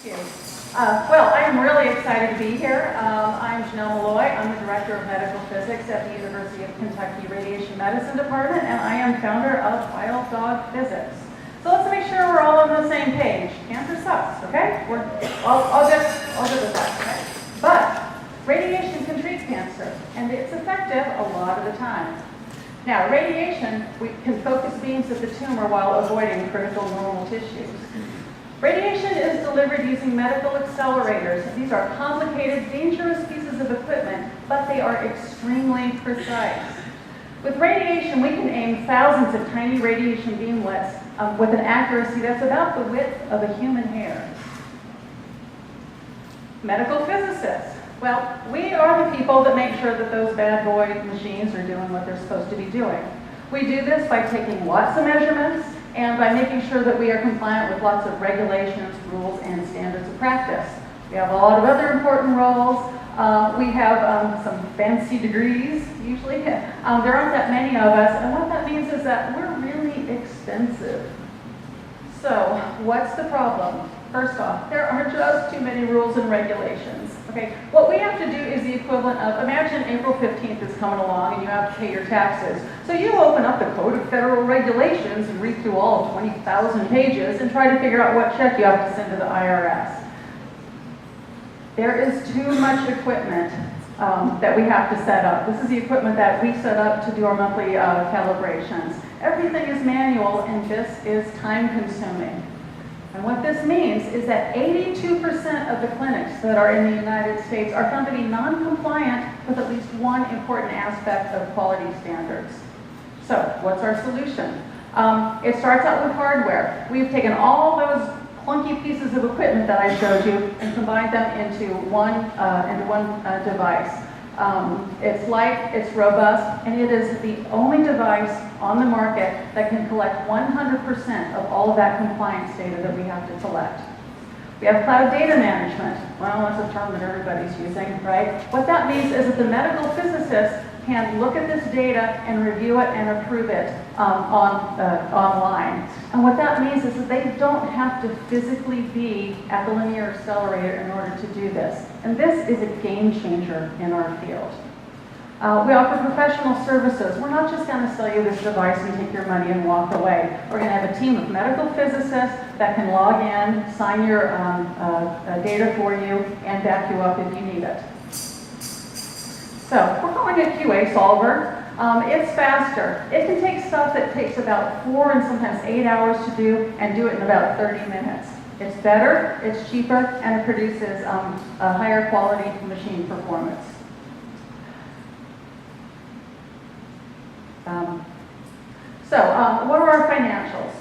Thank you. Well, I am really excited to be here. I'm Janelle Molloy. I'm the Director of Medical Physics at the University of Kentucky Radiation Medicine Department, and I am founder of Wild Dog Physics. So let's make sure we're all on the same page. Cancer sucks, okay? We're all good with that, okay? But radiation can treat cancer, and it's effective a lot of the time. Now, radiation, we can focus beams at the tumor while avoiding critical normal tissues. Radiation is delivered using medical accelerators. These are complicated, dangerous pieces of equipment, but they are extremely precise. With radiation, we can aim thousands of tiny radiation beamlets with an accuracy that's about the width of a human hair. Medical physicists. Well, we are the people that make sure that those bad boy machines are doing what they're supposed to be doing. We do this by taking lots of measurements and by making sure that we are compliant with lots of regulations, rules, and standards of practice. We have a lot of other important roles. We have some fancy degrees, usually. There aren't that many of us, and what that means is that we're really expensive. So, what's the problem? First off, there are just too many rules and regulations. Okay, what we have to do is the equivalent of, imagine April 15th is coming along and you have to pay your taxes. So you open up the Code of Federal Regulations and read through all 20,000 pages and try to figure out what check you have to send to the IRS. There is too much equipment that we have to set up. This is the equipment that we set up to do our monthly calibrations. Everything is manual, and this is time-consuming. And what this means is that 82% of the clinics that are in the United States are found to be non-compliant with at least one important aspect of quality standards. So, what's our solution? It starts out with hardware. We've taken all those clunky pieces of equipment that I showed you and combined them into one device. It's light, it's robust, and it is the only device on the market that can collect 100% of all of that compliance data that we have to collect. We have cloud data management. Well, that's a term that everybody's using, right? What that means is that the medical physicist can look at this data and review it and approve it online. And what that means is that they don't have to physically be at the linear accelerator in order to do this. And this is a game changer in our field. We offer professional services. We're not just going to sell you this device and take your money and walk away. We're going to have a team of medical physicists that can log in, sign your data for you, and back you up if you need it. So we're calling it QA Solver. It's faster. It can take stuff that takes about 4 and sometimes 8 hours to do and do it in about 30 minutes. It's better, it's cheaper, and it produces a higher quality machine performance. What are our financials?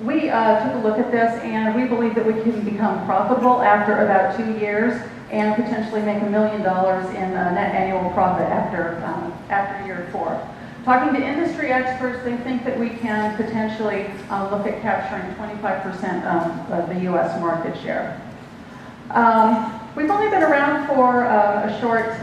We took a look at this, and we believe that we can become profitable after about 2 years and potentially make $1 million in net annual profit after year 4. Talking to industry experts, they think that we can potentially look at capturing 25% of the U.S. market share. We've only been around for a short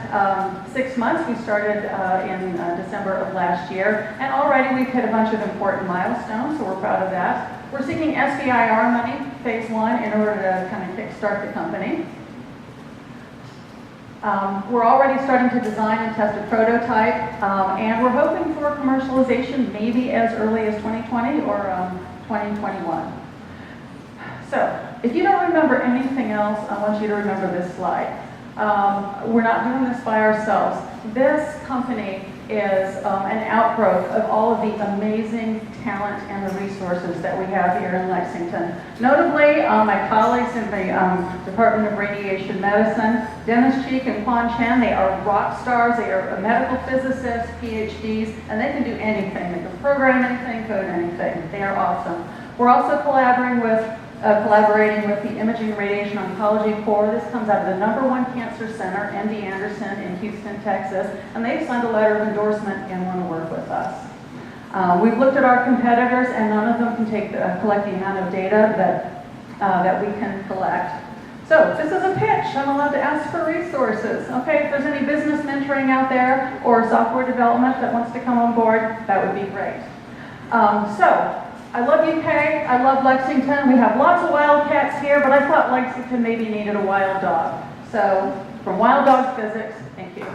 6 months. We started in December of last year, and already we've hit a bunch of important milestones, so we're proud of that. We're seeking SBIR money, phase 1, in order to kind of kickstart the company. We're already starting to design and test a prototype, and we're hoping for commercialization maybe as early as 2020 or 2021. So, if you don't remember anything else, I want you to remember this slide. We're not doing this by ourselves. This company is an outgrowth of all of the amazing talent and the resources that we have here in Lexington. Notably, my colleagues in the Department of Radiation Medicine, Dennis Cheek and Quan Chen, they are rock stars. They are medical physicists, PhDs, and they can do anything. They can program anything, code anything. They are awesome. We're also collaborating with the Imaging and Radiation Oncology Corps. This comes out of the #1 cancer center, MD Anderson in Houston, Texas, and they've signed a letter of endorsement and want to work with us. We've looked at our competitors, and none of them can collect the amount of data that we can collect. So this is a pitch. I'm allowed to ask for resources. Okay, if there's any business mentoring out there or software development that wants to come on board, that would be great. I love UK, I love Lexington. We have lots of wild cats here, but I thought Lexington maybe needed a wild dog. So, from Wild Dogs Physics, thank you.